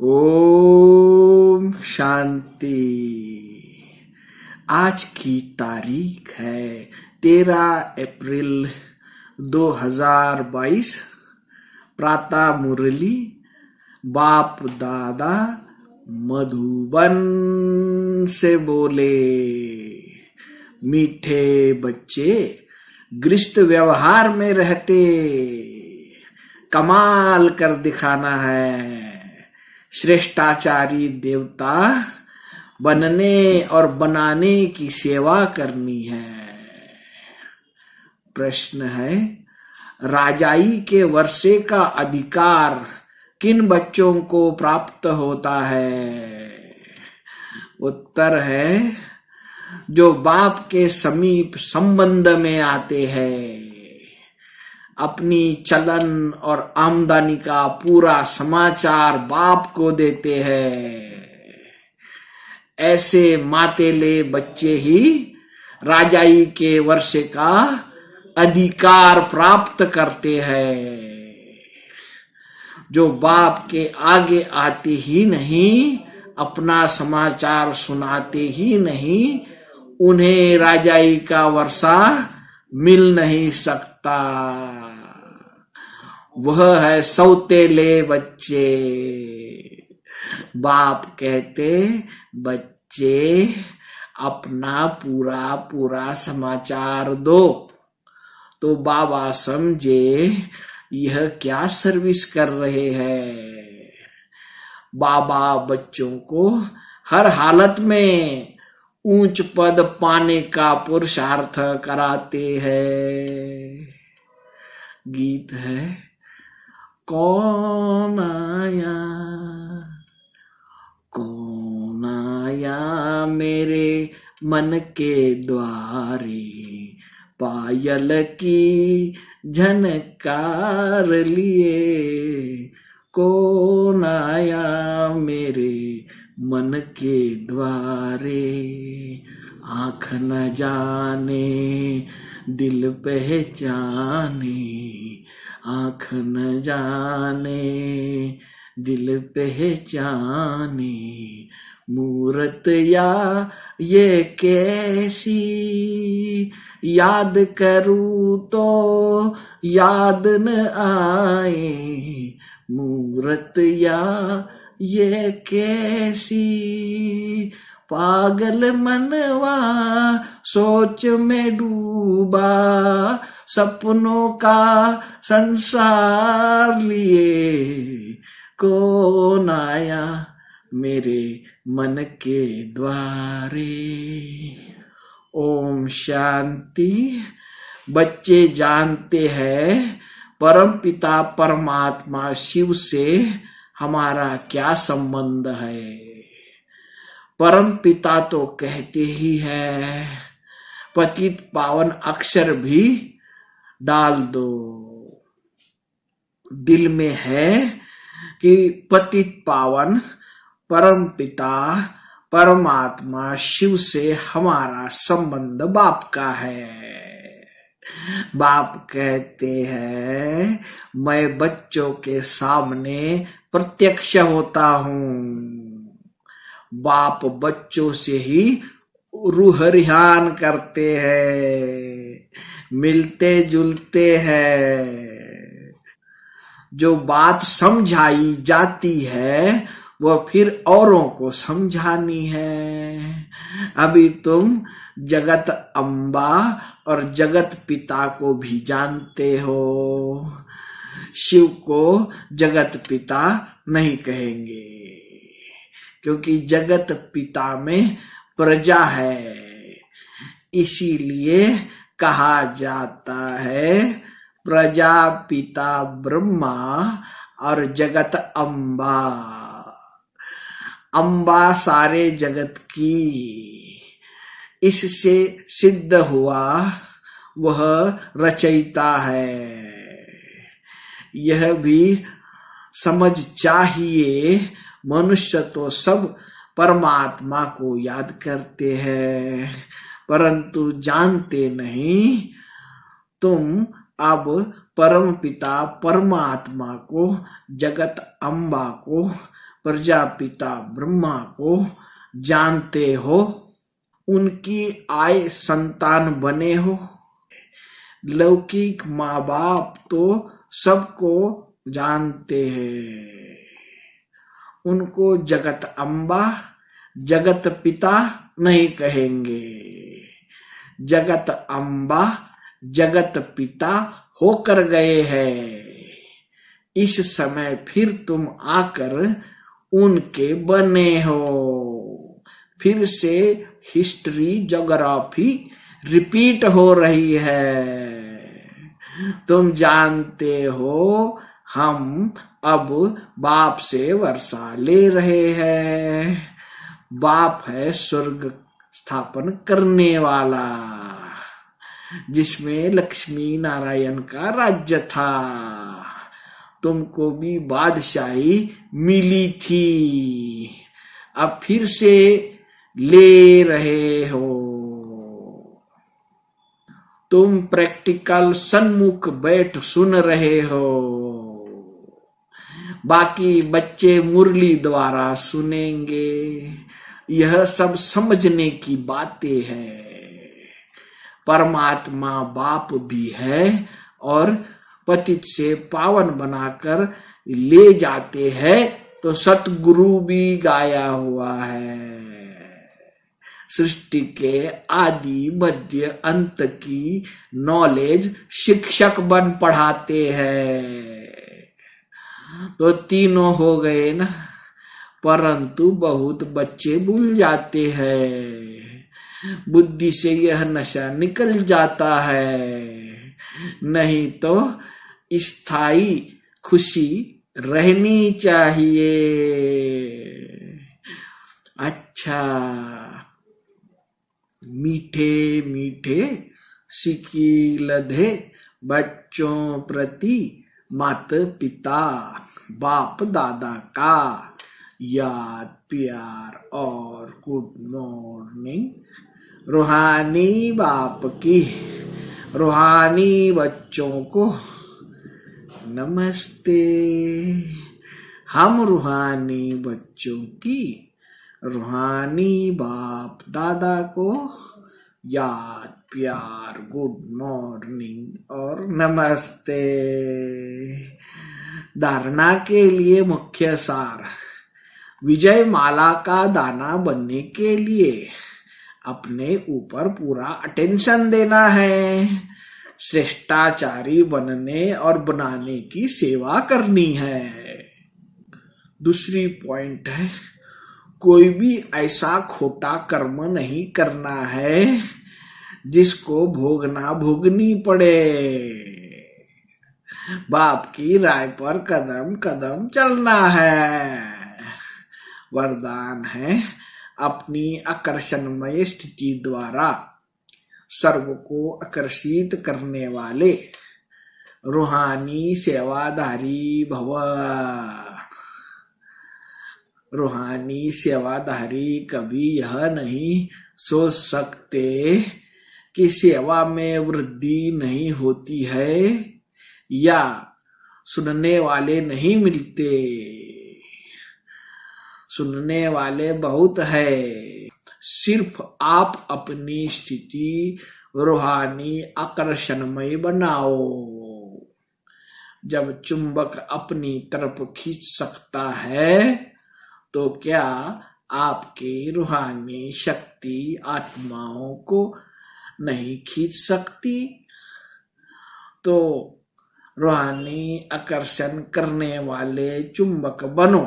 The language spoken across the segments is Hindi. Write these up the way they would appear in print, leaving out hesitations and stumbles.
ओम शांति। आज की तारीख है 13 अप्रैल 2022। प्रातः मुरली बाप दादा मधुबन से बोले। मीठे बच्चे गृहस्थ व्यवहार में रहते कमाल कर दिखाना है। श्रेष्ठाचारी देवता बनने और बनाने की सेवा करनी है। प्रश्न है, राजाई के वर्षे का अधिकार किन बच्चों को प्राप्त होता है? उत्तर है, जो बाप के समीप संबंध में आते हैं, अपनी चलन और आमदनी का पूरा समाचार बाप को देते हैं। ऐसे मातेले बच्चे ही राजाई के वर्षे का अधिकार प्राप्त करते हैं। जो बाप के आगे आते ही नहीं, अपना समाचार सुनाते ही नहीं, उन्हें राजाई का वर्षा मिल नहीं सकता। वह है सौतेले बच्चे। बाप कहते, बच्चे अपना पूरा पूरा समाचार दो। तो बाबा समझे यह क्या सर्विस कर रहे हैं। बाबा बच्चों को हर हालत में ऊंच पद पाने का पुरुषार्थ कराते हैं। गीत है, कौन आया मेरे मन के द्वारे, पायल की झनकार लिए। कौन आया मेरे मन के द्वारे, आँख न जाने दिल पहचाने, आँख न जाने दिल पहचाने। मूरत या ये कैसी, याद करूं तो याद न आए। मूरत या ये कैसी, पागल मनवा सोच में डूबा, सपनों का संसार लिए। कौन आया मेरे मन के द्वारे। ओम शांति। बच्चे जानते हैं परम पिता परमात्मा शिव से हमारा क्या संबंध है। परम पिता तो कहते ही है, पतित पावन अक्षर भी डाल दो। दिल में है कि पतित पावन परम पिता परमात्मा शिव से हमारा संबंध बाप का है। बाप कहते हैं, मैं बच्चों के सामने प्रत्यक्ष होता हूँ। बाप बच्चों से ही रूह रिहान करते हैं, मिलते जुलते हैं। जो बात समझाई जाती है वह फिर औरों को समझानी है। अभी तुम जगत अम्बा और जगत पिता को भी जानते हो। शिव को जगत पिता नहीं कहेंगे, क्योंकि जगत पिता में प्रजा है। इसीलिए कहा जाता है, प्रजापिता ब्रह्मा और जगत अम्बा। अम्बा सारे जगत की। इससे सिद्ध हुआ वह रचयिता है। यह भी समझ चाहिए, मनुष्य तो सब परमात्मा को याद करते हैं, परंतु जानते नहीं। तुम अब परम पिता परमात्मा को, जगत अम्बा को प्रजापिता ब्रह्मा को जानते हो, उनकी आय संतान बने हो। लौकिक माँ बाप तो सबको जानते हैं, उनको जगत अम्बा जगत पिता नहीं कहेंगे। जगत अम्बा जगत पिता होकर गए हैं, इस समय फिर तुम आकर उनके बने हो। फिर से हिस्ट्री ज्योग्राफी रिपीट हो रही है। तुम जानते हो हम अब बाप से वर्षा ले रहे हैं। बाप है स्वर्ग स्थापन करने वाला, जिसमें लक्ष्मी नारायण का राज्य था। तुमको भी बादशाही मिली थी, अब फिर से ले रहे हो। तुम प्रैक्टिकल सन्मुख बैठ सुन रहे हो, बाकी बच्चे मुरली द्वारा सुनेंगे। यह सब समझने की बातें हैं। परमात्मा बाप भी है और पतित से पावन बनाकर ले जाते हैं, तो सतगुरु भी गाया हुआ है। सृष्टि के आदि मध्य अंत की नॉलेज शिक्षक बन पढ़ाते हैं। तो तीनों हो गए ना, परंतु बहुत बच्चे भूल जाते हैं। बुद्धि से यह नशा निकल जाता है, नहीं तो स्थायी खुशी रहनी चाहिए। अच्छा, मीठे मीठे सिक्की लधे बच्चों प्रति माता पिता बाप दादा का याद प्यार और गुड मॉर्निंग। रूहानी बाप की रूहानी बच्चों को नमस्ते। हम रूहानी बच्चों की रूहानी बाप दादा को याद प्यार गुड मॉर्निंग और नमस्ते। धारणा के लिए मुख्य सार: विजय माला का दाना बनने के लिए अपने ऊपर पूरा अटेंशन देना है। श्रेष्ठाचारी बनने और बनाने की सेवा करनी है। दूसरी पॉइंट है, कोई भी ऐसा खोटा कर्म नहीं करना है जिसको भोगना भोगनी पड़े। बाप की राय पर कदम कदम चलना है। वरदान है, अपनी आकर्षणमय स्थिति द्वारा सर्व को आकर्षित करने वाले रूहानी सेवाधारी भव। रूहानी सेवाधारी कभी यह नहीं सोच सकते कि सेवा में वृद्धि नहीं होती है या सुनने वाले नहीं मिलते। सुनने वाले बहुत है, सिर्फ आप अपनी स्थिति रूहानी आकर्षणमय बनाओ। जब चुंबक अपनी तरफ खींच सकता है, तो क्या आपकी रूहानी शक्ति आत्माओं को नहीं खींच सकती? तो रूहानी आकर्षण करने वाले चुंबक बनो,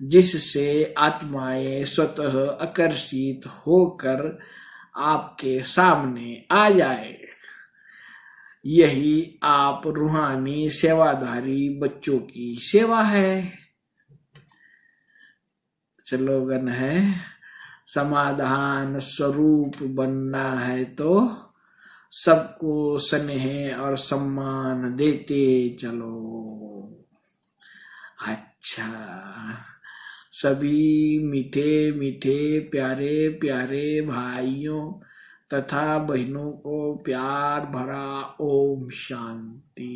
जिससे आत्माएं स्वतः आकर्षित होकर आपके सामने आ जाए। यही आप रूहानी सेवाधारी बच्चों की सेवा है। स्लोगन है, समाधान स्वरूप बनना है तो सबको स्नेह और सम्मान देते चलो। अच्छा, सभी मीठे मीठे प्यारे प्यारे भाइयों तथा बहनों को प्यार भरा ओम शांति।